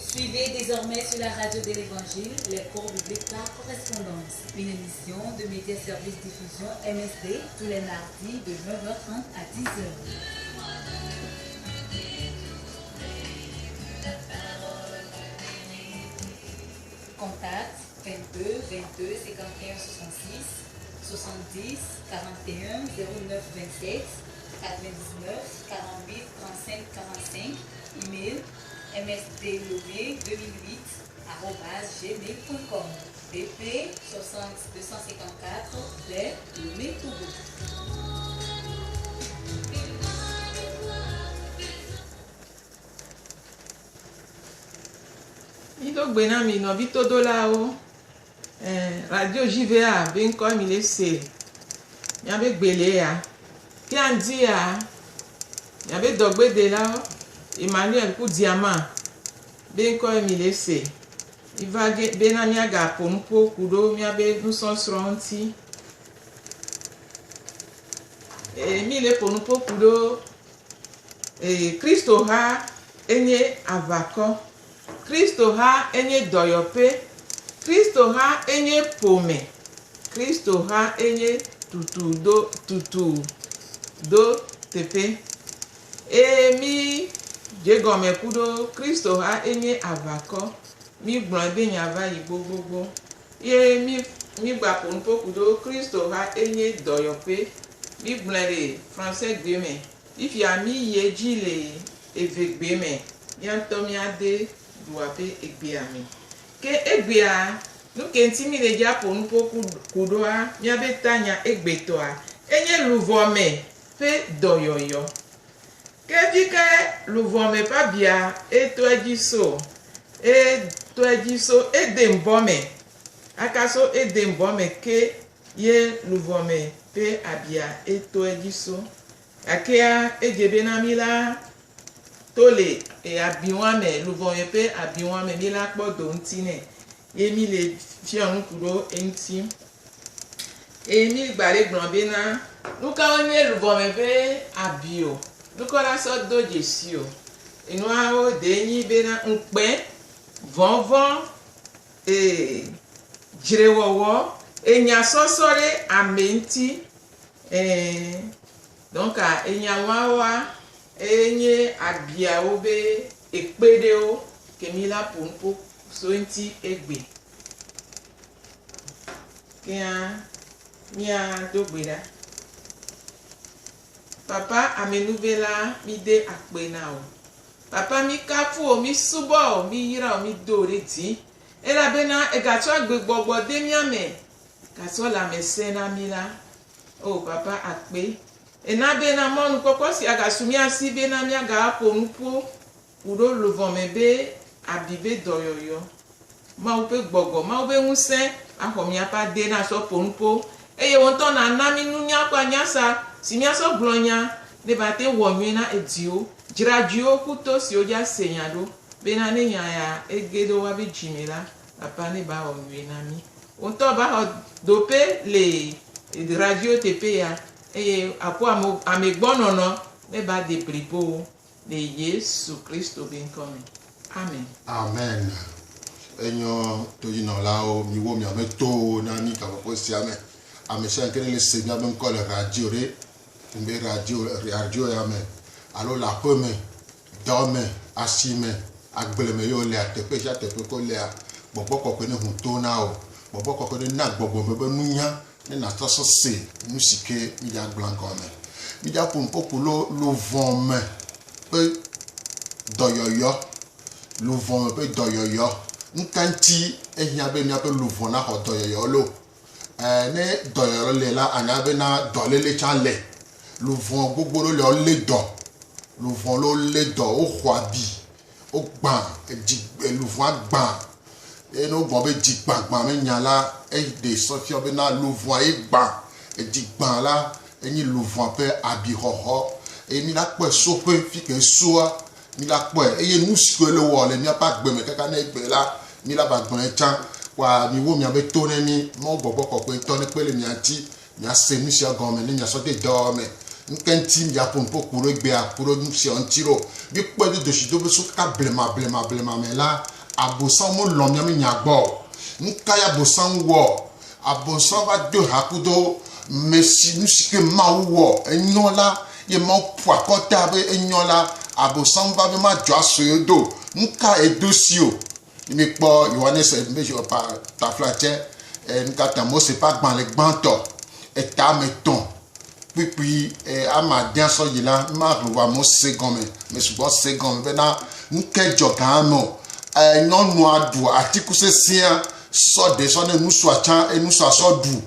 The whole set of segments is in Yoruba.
Suivez désormais sur la radio de l'Évangile les cours bibliques par correspondance. Une émission de Média Service Diffusion MSD tous les mardis de 9h30 à 10h. Contact 22 22 51 66 70 41 09 27 99 48 35 45. Email msdlomé2008@gmail.com. BP 60 254 Les Lomé Togo. Ido gbena mi no bito dola o radio JVA ben ko mi le se ya be gbele ya ki andi ya ya be dogbe de la o Emmanuel ku diamant ben ko mi le se iva ge bena mi aga pompo kudo mi abe nu son sronti mi le pompo kudo Kristo ha enye avako Kristo ha enye doyope, Kristo ha enye pome, Kristo ha enye tutu do tepe. Mi jegome kudo, Kristo ha enye avako, mi blonde nyava igbogbogbo. Mi gba ponpo kudo, Kristo ha enye doyope, mi blonde français gbeme. If ya mi yeji le evegbeme, yanto mi ade duape egbeami ke egbea nuke ntimi le japo nupo kudoa miabe tanya egbetoa enye luvome pe doyoyo ke dike luvome pa bia eto ejiso edembome akaso edembome ke ye luvome pe abia eto ejiso akea ejebena mila tole abiwame luvon pe abiwame mi la kpodo ntine emi le fionu kuro enti emi gbare gbonbe na nuka onye luvon pe abio nuka la so doje si o inu awo de yin be na npe vonvon jirewowo enya sosore amenti donc enya wawa enye abia obe ekpede o kemila pompo so nti egbe kia mia dogbeda papa amenuvela mi de akpena o papa mi kafu o mi subo o mi yira o mi dore ti ela bena egato agbegbogbo de mi ame gato la mesena mila o papa akpe enabe na monu koko si aga sumi asi be na mi aga ponupo uro luvome be abibe doyoyo ma upe gbogbo ma ube nse ahomi apa de na so ponupo eye won to na na mi nu nya kwa nyasa si mi aso blonya de bate wonwe na edio jiradio kuto si oja senyado be na ne nya ya egedo wa be jimela papa ne ba onwe na mi won to ba ho dope le radio tepe ya apo amegbonono neba de pripo de Yesu Kristo binkomi amen amen enyo to yino lao mi wo mi ameto na ni ka ko si ame se nkele le se bia ben ko le radio re mbe radio ya me alo la peme dome asime agbleme yo le atepe ja tepe ko le gbogbo ko ne hun to na o gbogbo ko ne na gbogbo be nunya ne na toso se musike mi ja blanco me mi ja pun populo lo von me pe doyoyo lo von me pe doyoyo ntanti ehia be mi ape lo von na ho doyoyo lo ne doyoyo le la anya be na dolele chanle lo von gbogbo lo le do lo von lo le do o hwabi o gban lo von gban eno gbon be di gbangban me nyala de sofia be na louvoi egba edigban la eni louvoi pe abi hoho emi la pe so pe fi ke soa mi la pe eye nu skole wo le mi pa gbe me kaka na egbe la mi la ba gbon chan kwa mi wo mi abe to ne mi mo bobo ko pe to ne pele mi anti mi ase mi se gomen ni mi so de do me nkenti mi apompo kuro gbe akuro mi se ontiro bi pelu do shi do be so ka blema me la abosan mo lo mi nya gbo nkaya bosan wo abosan va do hakudo mesi musike ma wo enyola ye ma po akota be enyola abosan va be ma jo asoyodo nka edosio mi po iwane se mejo pa ta flache nka ta mo se pa gban le gbanto eta meton puis ama dia so yila ma ruwa mo segon me subo segon be na nke jogan mo nonu adu atiku se sia so de so ne nusu acha enusu aso du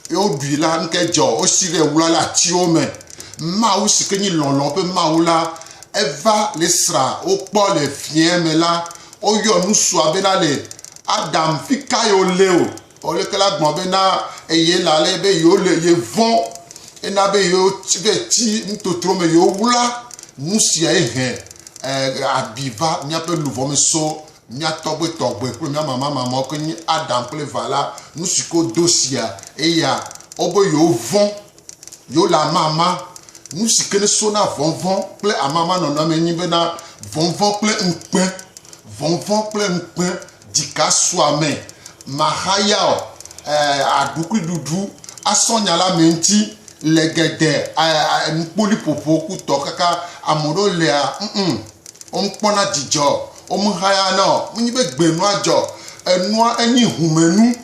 e o du la nke jo o sire wula la ti o me ma o sike ni lolon pe ma o la eva lesra o po le fien me la o yo nusu abena le adam fika yo leo o le kala gbon be na eye la le be yo le ye von ena be yo ti ntotro me yo wula nusu e abiva nya pe luvo me so nya togbe pe nya mama ko ni adam ple vala nusu ko dosia e ya obo yo von yo la mama nusu ke ne so na von ple amama no me ni be na von ple npen von ple npen dika swame mahaya aduku dudu asonya la menti legede npoli popo ku to kaka amoro le on pona dijo o mu haya no munyi be gbenu ajo enua enyi humenu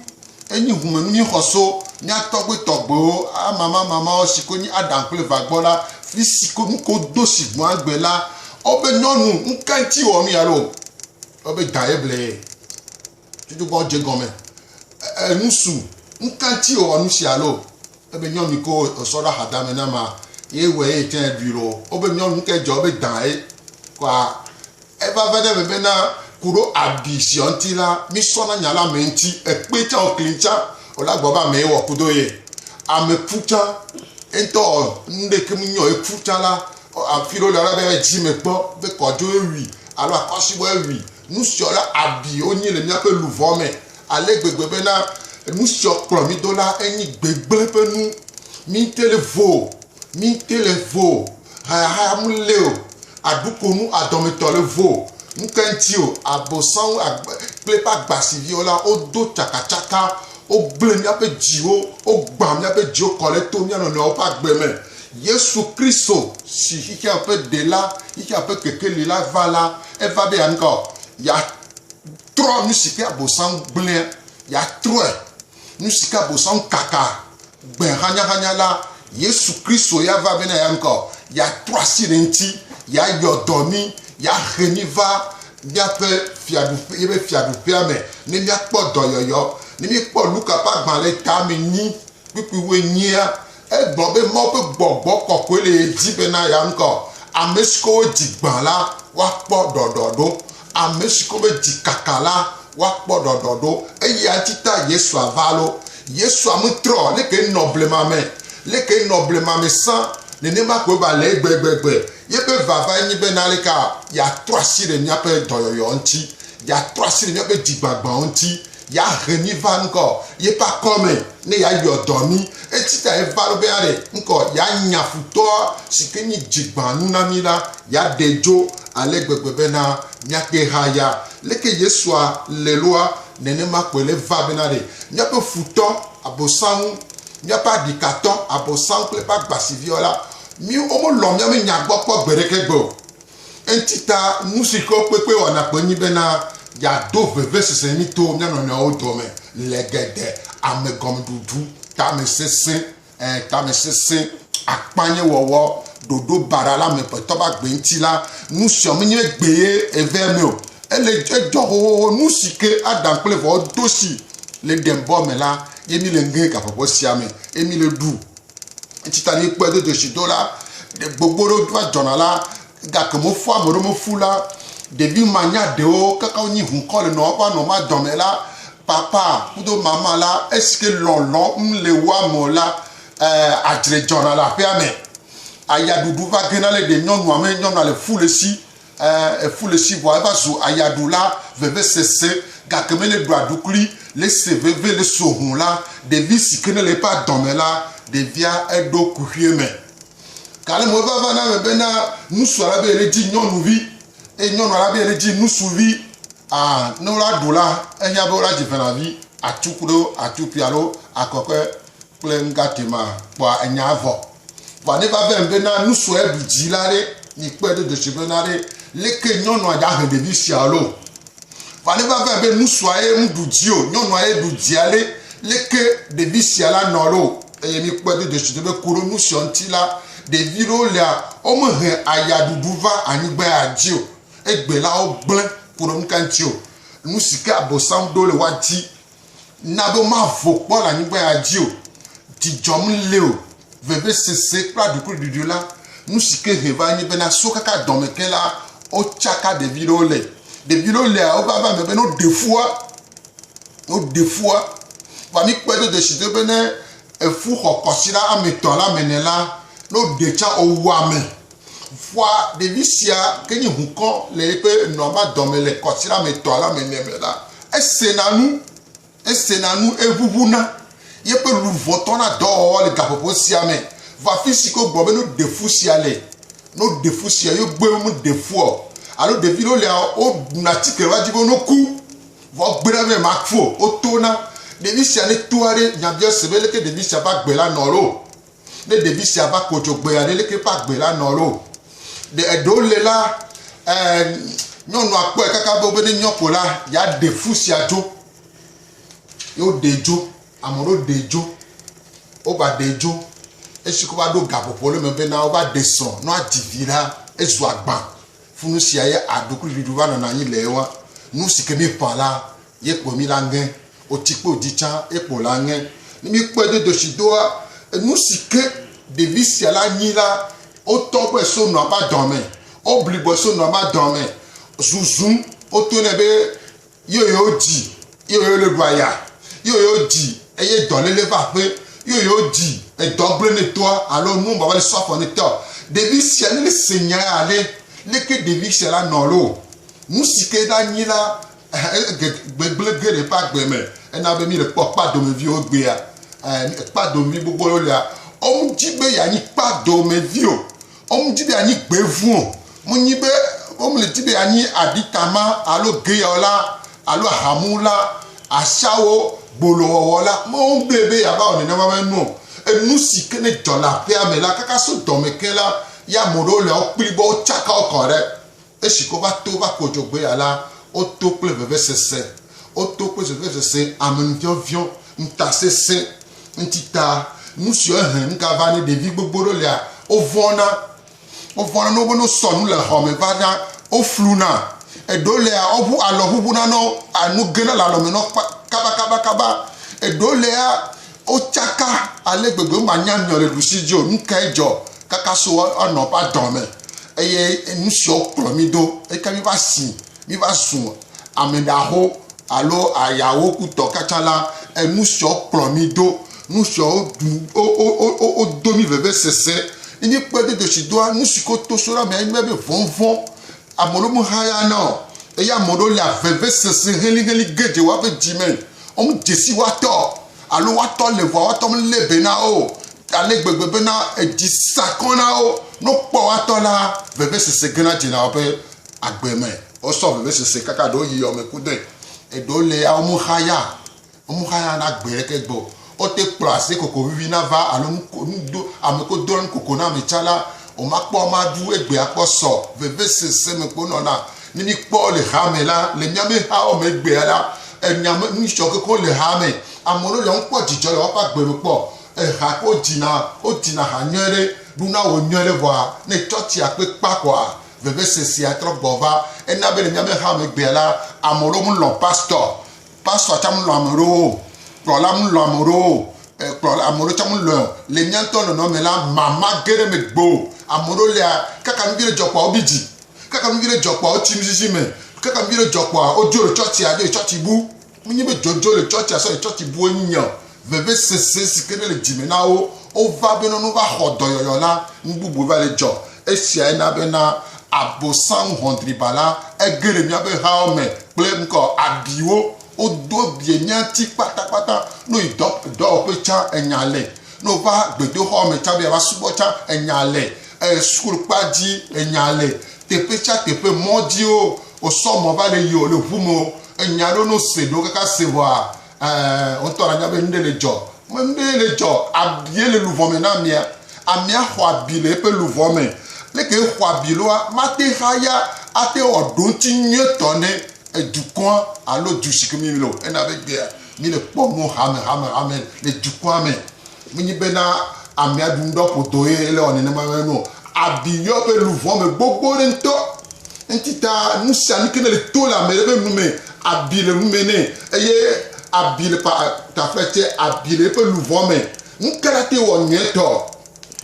ni hoso ni atogbo mama o siko ni adankule vagbola fisiko ko dosi gbon agbela obe nonu nkanti o mi yaro obe daeble tutu go je gome enusu nkanti o anu si alo ebe nyon mi ko osora hadame na ma yewe eten biro obe nyon nke jo obe dae kwa eva vede bebe na kuro abision ti la mi sona nyala menti epecha o klincha olagboba me wo kudoye ame pucha ento nde kemunyo e pucha la afiro la be ji me po be kojo ewi alo akosibo ewi nu siola abi onyi le mi ape luvo me ale gbegbe na nu sio pro mi dola enyi gbegbe pe nu mi televo ha muleo adukonu adometole vo nkentio abosan plepa gbasivi ola odo chakachaka o blemi ape jiwo o gbam ape jiwo koleto mi ano no pa gbeme Yesu Kristo si hiki ape dela hiki ape kekeli la vala eva be anko ya tro musike abosan ble ya tro musike abosan kaka gbe hanya la Yesu Kristo ya va bena yanko ya tro sirenti ya yodomi ya reniva ya pe fiadu ebe fiadu piame ni ya po doyoyo ni mi po luka pa gban le ta mi ni pipi we nia egbon be mo pe gbogbo kokko le ji be na yanko amesko digban la wa po dododo amesko be dikakala wa po dododo eya tita Yesu avalo Yesu amutro leke noblema me san ne ma ko ba le gbegbe ye be vava nyi be nalika ya troasire nya pe doyoyo nti ya troasire nya pe digbagba nti ya reniva nko ye pa come ne ya yodomi etita e valo be are nko ya nyafuto sikeni digba nunamila ya dejo ale gbegbe na nya ke haya leke Yesua leloa ne ma ko le va benare nya pe futo abosan nya pa dikaton abosan ple pa gbasiviola mi omo lo mi nya gbo po gberekegbo entita musiko pepe ona pe ni be na ya do veve sese mi to mi no no do me legede amegom dudu ta me sese apanye wowo dodo barala me pe to ba gbe ntila musio mi nye gbeye eve o ele jowo musike adam ple vo dosi le dembo me la yemi le nge ka popo siame emi le du titani pe de $2 gbogbo ro dwa jonala ga ke mo fo amoro mo fula debi manya de o kaka oni hun ko le no pa no ma domela papa kudo mama la eske lolo mle wa mola adre jonala pe ame aya dudu va genale de nyonu ame nyonu le fule si vo eva zo aya dula veve sese gakeme le do adukuli le seveve le sohun la devi sikene le pa dɔmɛ la devia eɖo kuhue me kale mo va na me bena nusu ala be le di nyɔnuvi e nyɔnu ala be le di nusuvi ne la do la enya be la di venavi atukudo atupialo akɔkɔ kple ngatema kpɔ enya avɔ va ne va ve bena nusu e du dzi la ɖe ni kpe de desi bena ɖe leke nyɔnua da he ɖevi sia lo va ne va ve be nusua ye ŋdu dzi o nyɔnua ye du dzia le leke ɖevi sia la nɔ lo eye mi kpe de desi be kuro nusia ŋuti la ɖevi ɖewo lia wɔme he ayaɖuɖu va anyigba ya dzi o egbe la wo gblẽ kuro nuka ŋuti o nu si ke abosam do le wa dzi na be ma vo kpɔ le anyigba ya dzi o dzidzɔm le o veve sese kple aɖukli ɖuɖu la nu si ke he va nyi bena so kaka dɔme ke la o tsaka ɖevi ɖewo le ɖevi ɖewo lea wo va me bena o ɖe fua va mi kpe de desi do bena efu xɔ kɔsi la ame etɔ̃ la mene la no ɖe tsa o wu ame fua ɖevi sia ke nye hukɔ le eƒe nɔma dɔme le kɔsi la ame etɔ̃ la mene me la esena nu eʋuʋuna yeƒe luvɔtɔ na dɔwɔwɔ le gaƒoƒo sia me va fi si ko gbɔ be no ɖe fu sia le no ɖe fu sia yo gbe mu ɖe fuɔ alo ɖevi ɖewo lia wo ɖuna tike va dzi be no ku vɔ gbe ɖe be ma fo wo to na ɖevi sia ne toa ɖe nyabia se be leke ɖevi sia va gbe la nɔ lo ne ɖevi sia va kodzogbe aɖe leke va gbe la nɔ lo eɖewo le la nyɔnua kpɔe kaka be ne nyɔ ko la ya ɖe fu sia dzo yo ɖe dzo ame ɖewo ɖe dzo wo va ɖe dzo esi ko va ɖo gaƒoƒo le me bena wo va ɖe srɔ̃ no adi vi la ezu agba funu sia ye aɖukli ɖuɖu va nɔna anyi le wa nu si ke mi ƒã la ye kpo mi la ŋe o ti kpo di tsã ye kpo la ŋe ne mi kpe de dosi doa nu si ke ɖevi sia la nyi la o tɔ kple so nɔa ba dɔme o blibo so nɔa ba dɔme zuzum o to ne be yeyo dzi yeyo le do aya yeyo dzi eye dɔlele va ƒe yeyo dzi edɔ gble ne toa alo nu baba le sɔfɔ ne tɔ ɖevi sia ne le se nya ya le leke ɖevi sia la nɔ lo nu si ke la nyi la gbegble ge ɖe pa gbe me ena be mi le kpɔ kpadomeviwo gbea kpadomevi gbogbo lea ɔmu dzi be yanyi kpadomevi o ɔmu dzi be yanyi gbevu o mu nyi be ɔmu le dzi be yanyi aditama alo geyawo la alo hamu la asiawo gbolowɔwɔ la mo ble be yaba wɔ nenema be nu enu si ke ne dzɔ le aƒea me la kaka so dɔme ke la ya mo ɖewo le wo kpli gbɔ wo tsaka wo kɔ ɖe esi ko va to va kodzogbe ya la o to kple vevesese o to kple vevesese amenuviɔviɔ ntasese ŋtita nu siwo he nuka va ne ɖevi gbogbo ɖewo lea o vɔna ne wo be no sɔ nu le xɔ me va na o fluna eɖewo lea o ʋu alɔ ʋuʋuna nɔ anu gena le alɔ me nɔ kabakabakaba eɖewo lea o tsaka ale gbegbe ma nya nyɔ le ɖusi dzi o nuka ye dzɔ kaka so ɔnɔ ba dɔme eye nu siwo kplɔ mi do eka mi va si mi va zu ameɖaho alo ayawo kutɔ katã la enu siwo kplɔ mi do nu siwo o do mi vevesese mi kpe de dosi doa nu si ko to so la me enye be vɔvɔ ame ɖewo me haya na eye ame ɖewo le vevesese heliheli geɖe wa ƒe dzime wɔn dzesi wa tɔ alo wa tɔ le vɔa wa tɔ me le be na o ale gbegbe bena edzi sakɔ na wo no kpɔ wa tɔ la vevesese gena dzina wo ƒe agbe me o sɔ vevesese kaka ɖewo yi yɔme ku de eɖewo le ya wɔn haya na gbe ɖeke gbɔ o te kplɔ ase koko vivi na va alo nudo ame ko do nukoko na ame tsa la o ma kpɔ ma du egbe akpɔ sɔ vevesese me kpo nɔna ne mi kpɔ le hame la le miame ha o me gbea la enyame nusɔ keko le hame amewo le ŋkpɔ dzidzɔ le woƒe agbe me kpɔ eha ko dzina ha nyuie ɖe ɖuna wo nyuie ɖe vɔa ne tsɔtsi akpe kpa kɔa vevesesea trɔ gbɔ va ena be le miame ha me gbea la amewo mu lɔ pastor tsa mu lɔ ame ɖewo kplɔla mu lɔ ame ɖewo kplɔla ame ɖewo tsa mu lɔ le miatɔ nɔnɔme la mama ge ɖe me gbo ame ɖewo lea kaka nuvi ɖe dzɔ kpɔa wo bi dzi kaka nuvi ɖe dzɔ kpɔa wo tsi nuzizi me kaka nuvi ɖe dzɔ kpɔa wo dzo le tsɔtsia dzo le tsɔtsi bu mu nye be dzodzo le tsɔtsia sɔ le tsɔtsi bu enyi vevesese si ke ne le dzime na wo va be no va xɔ dɔyɔyɔ la nu bubu va le dzɔ esia ena bena abosan hɔndriba la ege le miabe hawo me kple ŋkɔ abiwo o do bien nyanti patapata no do pe cha enyale no va gbedo ho me cha be va subo cha enyale school padi enyale te pe cha te pe modio o so mo va le yo le vumo enyalo no se do ka se wa on to ra nya be ndele jo ndele jo abie le luvome na mia amia ho abile pe luvome le ke ho abiloa mate haya ate odun ti nyetone edukon alo dusikimi lo ena be gbe mi le po mo hame le dukon me mi be na amia dundo poto ele oni na ma no abiyo pe luvome gbogbo re nto entita nusa ni kene le to la me be nu me abile nu me ne eye abile pa ta fete abile pe luvome nkarate wo nyeto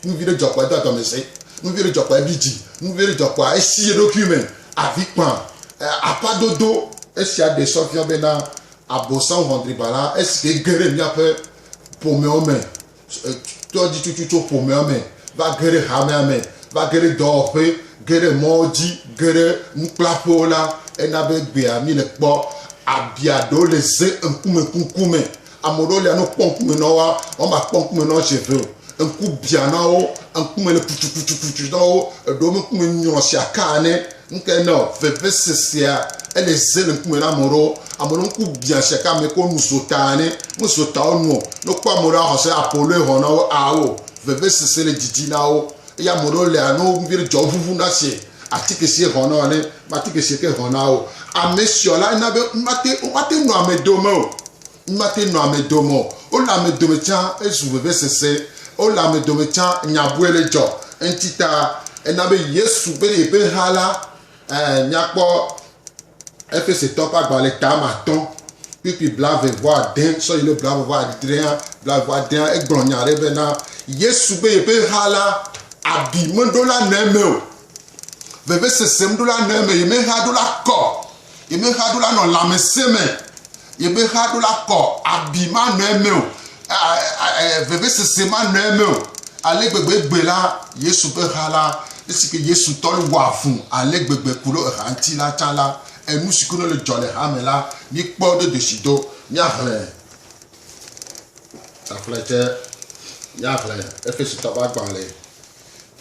nu vire jokwa da to me se nu vire jokwa biji nu vire jokwa esi document avikpan apadodo esi ade sofia bena abosan hondri bala esi gere mi ape pome ome to di tutu pome ome va gere hame va gere dope gere moji gere nplapola enabe gbe ami le po abiado le ze nkume amoro le no ponkume no wa o ma ponkume no cheveux nku biana o nkume le putu do do nkume nyo sia kane nke no veve sesia ele ze nkume na amoro nku bia sia ka me ko musota onu no kwa amoro ho se apolo ho na o awo veve sesia le didi na o ya amoro le anu mbiri jo vuvu na se atike sie ho na ole matike sie ke ho na o amesiola na be mate no amedomo o la amedomo cha ezu veve sesia o la amedomo cha nyabuele jo entita enabe yesu be hala nyakpo efese top agba le tamaton puis blave voir den so ile blave voir dren blave voir den egbon nyare be na yesu be hala abi mondola neme o bebe se semdola neme yeme hadola ko yeme hadola no lameseme yeme hadola ko abi ma neme o bebe se sema neme o ale gbegbe la yesu be hala esi ke yesu tolu wa fun ale gbegbe kuro ranti la tala enu sikuno le jole hamela ni po de desido ni ahre ta flete ni ahre efesi taba gbale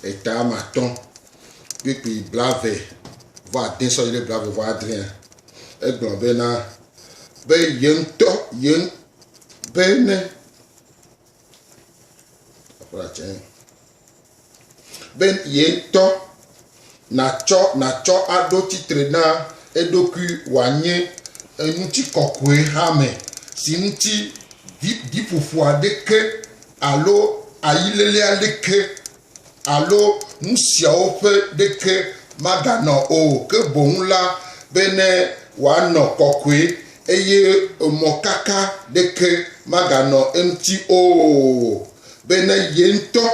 eta maton puis blave va den so ile blave va adrien egbon be na be yento yen bene voilà tiens ben yento na cho ado titre na edoku wanye enuti kokwe hame sinti dipufu adeke alo ayilele adeke alo nusia ope deke magano o ke bonla bene wano kokwe eye mokaka deke magano mto bene yento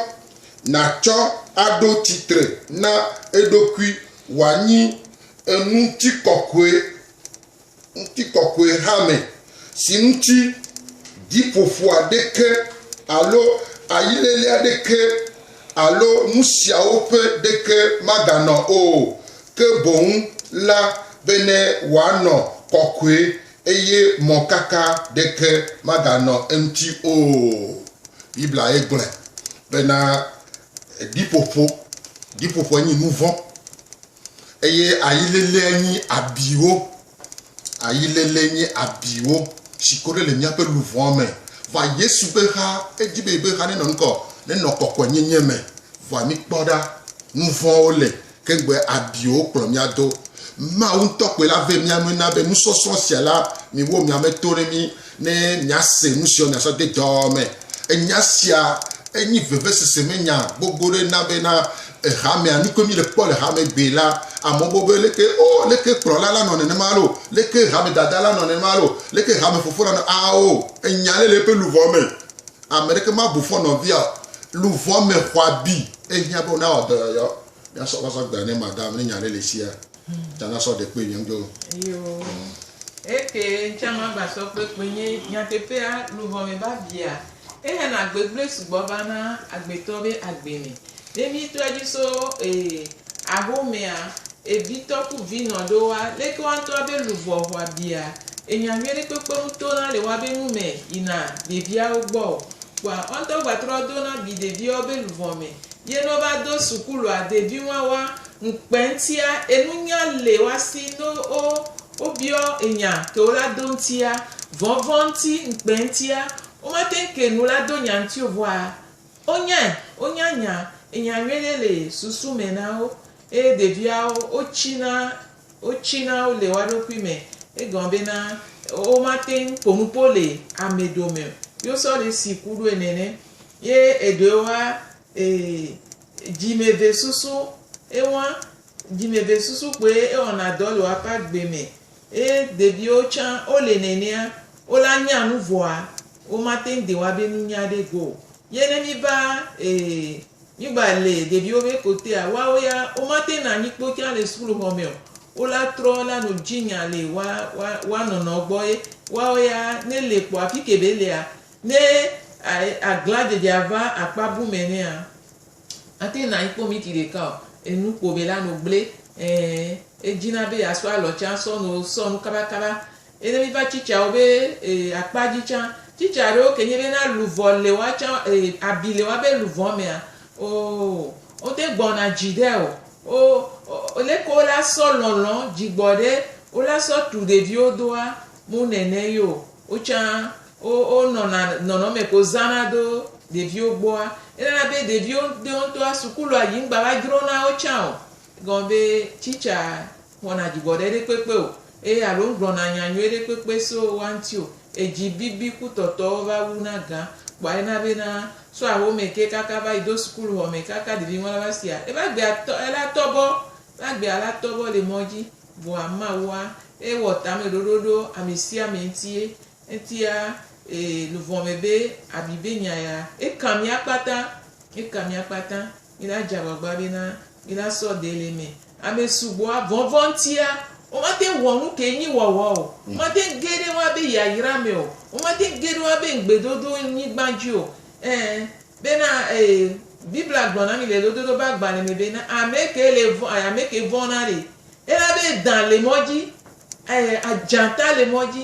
na cho ado titre na edokui wanyi enuti kokwe hame sinti dipofu adeke alo ayilele adeke alo musia ope deke magano o ke bon la bene wano kokwe eye mokaka deke magano mto bibla egle bena dipopo ni mouvant eye ayilele ni abiwo sikore le miape louvant me va yesu be ha ejibe be ha ne nko ne nokoko nyenye me va mi kpoda mouvant ole kengbe abiwo klo miado ma un tokwe la ve miame na be nusoso siala mi wo miame tore mi ne nyase nusio na so de dome enyasia eni veve sesemenya bogore na be na hame ani komi le pole hame bela amobobe leke o leke prola la no ne malo leke hame dadala no ne malo leke hame fofora no ao enyale le pe louvome amerika ma bufo no via louvome kwabi ehia bo na odo yo ya so so gba ne madam ni nyale le sia tana so de pe nyo yo eke chama ba so pe penye nyatepe a louvome ba bia ehe na gbegble sugbo bana agbetobe agbemi demi toji so ahomea ebitoku vino doa leke wan to be luvo hwa bia èèyàn mẹ́rin pépé ń tó náà lè wá bẹ́ mú mẹ́ ìnà dèbíà ó gbọ́ wà wọ́n tó gbàtúrọ̀ tó náà bì dèbíà ó bẹ́ lùfọ̀ mẹ́ yẹn ló bá dó sùkúlù àdèbí wọn wá nkpɛntia enunya le wa si no o biɔ enya ke wo la do ŋutia vɔvɔ ŋuti nkpɛntia wo ma te ke nu la do nya ŋuti o voa onya nya enya nyuie le susu me na wo eye ɖeviawo wotsina wo le wa ɖokui me egɔn bena wo ma te ƒonuƒo le amedome yo sɔ le si ku ɖo nene ye eɖewo wa dzimeve susu ewa dzimeve susu kpe ewɔna dɔ le woaƒe agbe me eye ɖeviwo tsã wole nenea wola nya nu vɔa womate de wa be nunya ɖe go ye ne mi va mi gba le ɖeviwo be kotea woawo ya womate na anyikpo tsã le sukuxɔ me o wola trɔ la no dzinya le wa nɔnɔ gbɔ ye woawo ya ne le kpɔ afi ke be lea ne agla dzedzia va akpabu me nea ate na anyikpo mi ti ɖeka o enu kpo be la no gble edzina be asɔ alɔ tsã sɔ nu kabakaba ene mi va tsitsawo be akpadzi tsã tsitsa ɖewo ke nye be na luvɔ le wa tsã abi le wa be luvɔ mea wote gbɔna dzi ɖe o leke wola sɔ lɔlɔ dzigbɔ ɖe wola sɔ tu ɖeviwo doa mu nene yo wotsã wonɔna nɔnɔme ko zãna ɖo ɖeviwo gbɔa elena be ɖeviwo ɖewo ŋutɔa sukulu ayi ŋgba va dzro na wo tsã o gɔn be tsitsa wɔna dzigbɔ ɖe kpekpe o eye alo ŋgblɔna nyanyuie ɖe kpekpe so wa ŋuti o edzi bibi ku tɔtɔwo va wu na gã kpɔa ena bena so awo me ke kaka va yi do sukulu xɔ me kaka ɖevi ŋua va sia eva gbe ela tɔbɔ va gbe ala tɔbɔ le mɔ dzi vɔa mawoa ewɔ tame ɖoɖoɖo ame sia ame ŋutie etia luvɔ me be abi be nya ya eka mia kpata mi la dze agbagba bena mi la sɔ de le me ame sugbɔa vɔvɔ ŋutia o ma te wɔ nu ke nyi wɔwɔ o o ma te ge ɖe wa be yayra me o o ma te ge ɖe wa be ŋgbedodo nyigba dzi o bena bibla gblɔna mi le dododo ba agbalẽ me bena ame ke vɔna le ela be dan le mɔ dzi adzata le mɔ dzi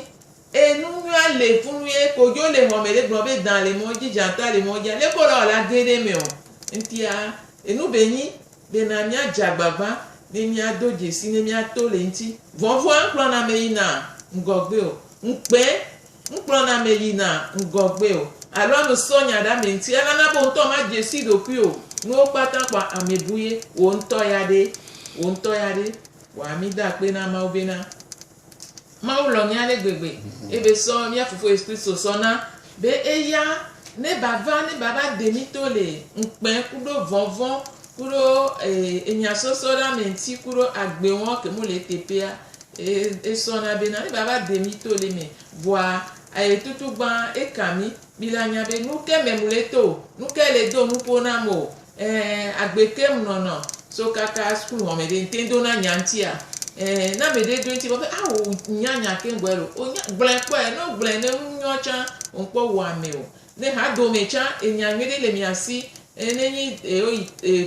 enuyua le funu ye kodzo le xɔme le gblɔ be dan le mɔ dzi dzata le mɔ dzi ale ko la wòla ge ɖe me o ŋutia enu be nyi bena mia dze agbagba ne mia do dzesi ne mia to le ŋuti vɔvɔa ŋkplɔna me yina ŋgɔgbe o ŋkplɔna me yina ŋgɔgbe o alo ame sɔnya ɖe ame ŋuti elana be ŋutɔ ma dzesi ɖokui o nuwo kpata kpɔ amebu ye wo ŋutɔ ya ɖe wòa mi da akpe na mawu bena mawu lɔ mia ɖe gbegbe ebe sɔ mia fofo Yesu Kristo sɔna be eya ne bava de mi to le ŋkpɛ kuɖo vɔvɔ kuɖo enyasɔsɔ ɖe ame ŋuti kuɖo agbe wɔn ke mo le teƒea esɔna bena ne bava de mi to le me voa tutu gbã eka mi la nya be nu ke me mu le to nu ke le do nuƒo na mo agbe ke mu nɔnɔ so kaka sukulu xɔ me ɖe ŋte do na nya ŋutia na me ɖe do ŋuti bɔ be awo nya ke ŋgɔe lo o nya gblẽ kpɔe no gblẽ ne nyɔ tsã o ŋkpɔ wɔ ame o ne ha dome tsã enya nyuie ɖe le mia si ne nyi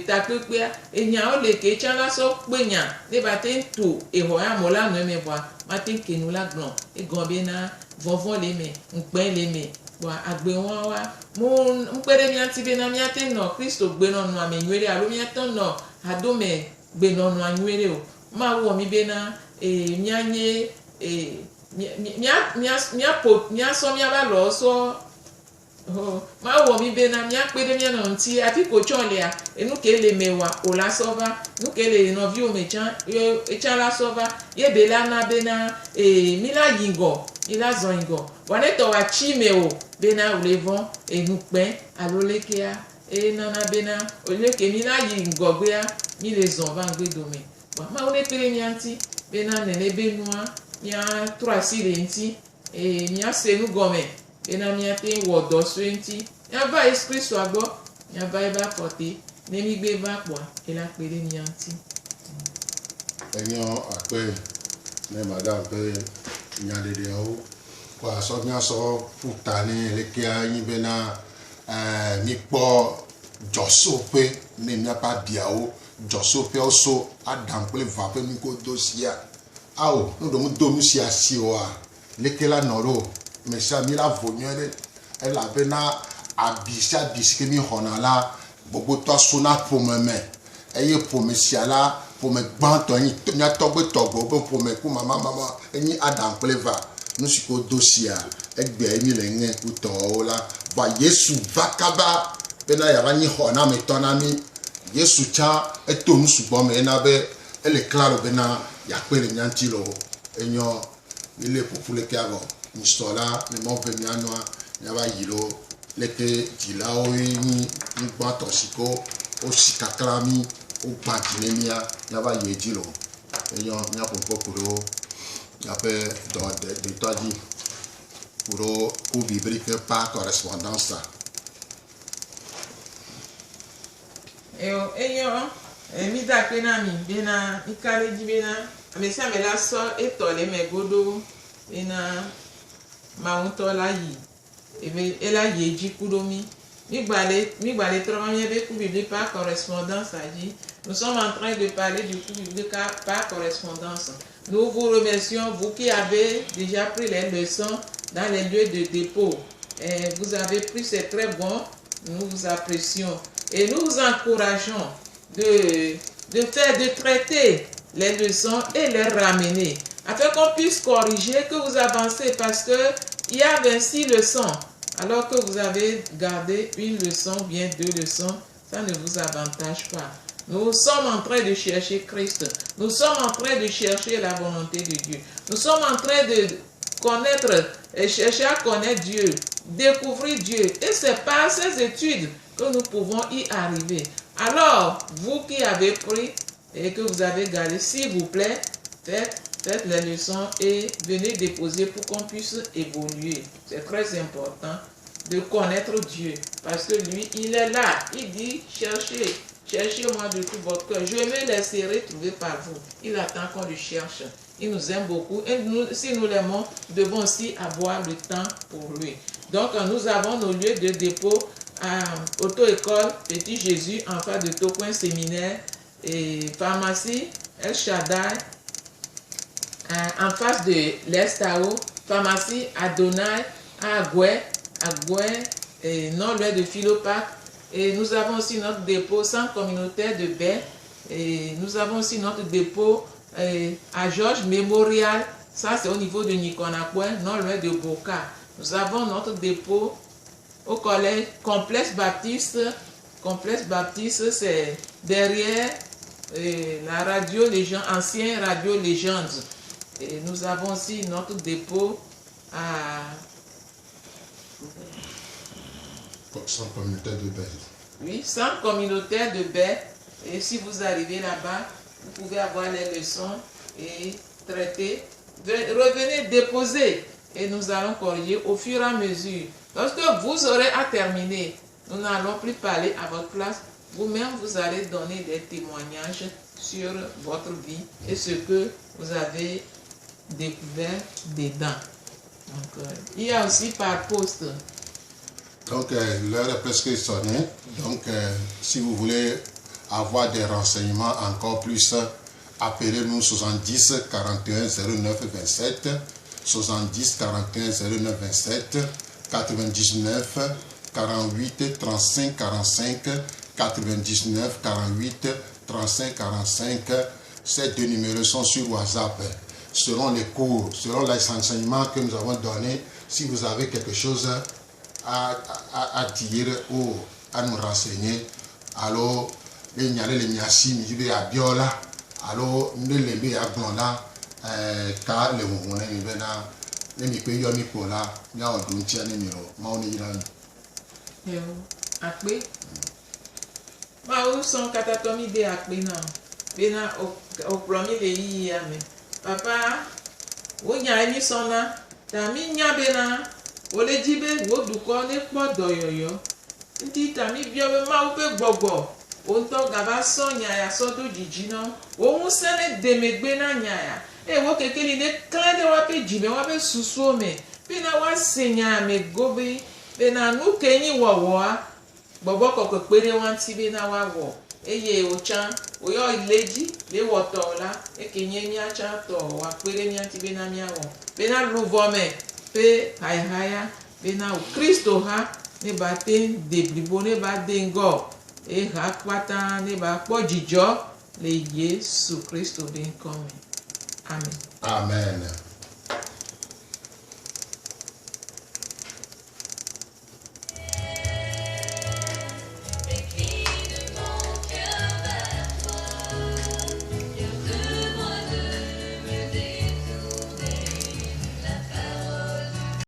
takpekpea enyawo le ke tsã la sɔ kpe nya ne ba te tu exɔ ya mo la nɔe me voa ma te ke nu la gblɔ egɔn bena vɔvɔ le me ŋkpɛ le me voa agbe wɔwa mo ŋkpe ɖe mia ŋuti bena mia te nɔ Kristo gbenɔnɔa me nyuie ɖe alo mia te nɔ hadome gbenɔnɔa nyuie ɖe o ma wɔ mi bena mia nye mia sɔ miaba lɔ sɔ ma wɔ mi bena mia kpe ɖe mia nɔ ŋuti afi ko tsɔ lea enu ke le me wa o la sɔ va nu ke le nɔviwo me tsã la sɔ va ye be la na bena mi la yi ŋgɔ mi la zɔ ŋgɔ wa ne tɔ wa tsi me o bena o le vɔ enu kpɛ alo lekea nana bena o leke mi la yi ŋgɔgbea mi le zɔ va ŋgbe dome ma wo ne kpe ɖe mia ŋuti bena nene be nua mia trɔ asi le ŋuti mia se nu gɔme bena mia te wɔ dɔ sue ŋuti mia va Yesu Kristo gbɔ mia va ebe afɔte ne mi gbe va kpɔa ela kpe ɖe mia ŋuti. Enyo akpe ne madame pe nyaɖeɖewo kɔ asɔ miasɔ ƒuta ne lekea nyi bena mi kpɔ dzɔsoƒe ne miaƒe abiawo dzɔsoƒeawo so Adam kple va ƒe nugodo sia awo ne ɖo mu do nu sia si oa lekela noro me sia mi la vonyere elabena abisia biske mi hona la gbogbo to sona pomeme eye pomesia la pome gbanto yin nya togbe togbo bo pome ku mama yin adam pleva nusiko dosia egbe emi le nge ku to la va Yesu vakaba bena ya bani hona me tonami Yesu cha etonu sugbo me na be ele claro bena ya pele nyantilo enyo ile popule kiago nistola le mo ve mianoa ya ba yilo leke dilao ni gbato siko o sikaklami o gbajinemia ya ba yejilo enyo nya popokuro ya pe dans de toi dit pour ou biblique par correspondance. Enyo mi da pena mi bena ikale di bena amesa me la so etole me godo ina maunto la yi ebe ela yeji kudomi mi gbale travailler avec biblique par correspondance a dit nous sommes en train de parler du cours biblique par correspondance. Nous vous remercions, vous qui avez déjà pris les leçons dans les lieux de dépôt. Et vous avez pris, c'est très bon, nous vous apprécions. Et nous vous encourageons de traiter les leçons et les ramener, afin qu'on puisse corriger, que vous avancez, parce qu'il y a 26 leçons, alors que vous avez gardé une leçon, bien 2 leçons, ça ne vous avantage pas. Nous sommes en train de chercher Christ. Nous sommes en train de chercher la volonté de Dieu. Nous sommes en train de connaître et chercher à connaître Dieu, découvrir Dieu. Et c'est par ces études que nous pouvons y arriver. Alors, vous qui avez pris et que vous avez gardé, s'il vous plaît, faites les leçons et venez déposer pour qu'on puisse évoluer. C'est très important de connaître Dieu. Parce que lui, il est là. Il dit, cherchez-moi de tout votre cœur. Je me laisserai trouver par vous. Il attend qu'on le cherche. Il nous aime beaucoup. Et nous, si nous l'aimons, nous devons aussi avoir le temps pour lui. Donc, nous avons nos lieux de dépôt à Auto-École Petit Jésus, en face de Tocoin Séminaire, et pharmacie El Shaddai, en face de l'Estao, pharmacie Adonai, à Agoué, et non loin de Philopac. Et nous avons aussi notre dépôt centre communautaire de Baie. Et nous avons aussi notre dépôt à Georges Mémorial. Ça, c'est au niveau de Nikonakwe, non loin de Boka. Nous avons notre dépôt au collège Complexe Baptiste. Complexe Baptiste, c'est derrière la radio Légende, ancienne radio Légende. Et nous avons aussi notre dépôt à Centre communautaire de Baie. Oui, centre communautaire de Baie. Et si vous arrivez là-bas, vous pouvez avoir les leçons et traiter. Revenez déposer et nous allons corriger au fur et à mesure. Lorsque vous aurez à terminer, nous n'allons plus parler à votre place. Vous-même, vous allez donner des témoignages sur votre vie et ce que vous avez découvert dedans. Donc, il y a aussi par poste. Donc, l'heure est presque sonnée. Donc, si vous voulez avoir des renseignements encore plus, appelez-nous 70 41 09 27, 70 41 09 27, 99 48 35 45, 99 48 35 45. Ces 2 numéros sont sur WhatsApp. Selon les cours, selon les enseignements que nous avons donnés, si vous avez quelque chose à dire ou à nous renseigner, alors les miasi mi à biola, alors ne les à blonda, car les mouvements ni bena, les mi pe yomi pola, ya odun tia ni miro, maoni iran. Akbe, ma ou son katatomi de akbe na, bena au premier de yi ame. Papa, wo nya ni sona, tami nya bena. Ole jibe wo duko ne kpodo yoyo nti tami biobe ma wo pe gbogbo o nto gaba so nya ya so do jijina o mu sene demegbe na nya ya e wo kekeli ne klede wa pe jibe wa pe susu me pe na wa senya me gobe pe na nu kenyi wowo a gbogbo kokko pere wan ti be na wa wo eye ochan oyo ileji le woto la ekenye mia cha to wa pere mia ti bena mia wo bena luvome pe haya bena o Kristo ha ne ba te deblibo ne ba dengo e ha pata ne ba po jijo le Yesu Kristo den come. Amen. Amen.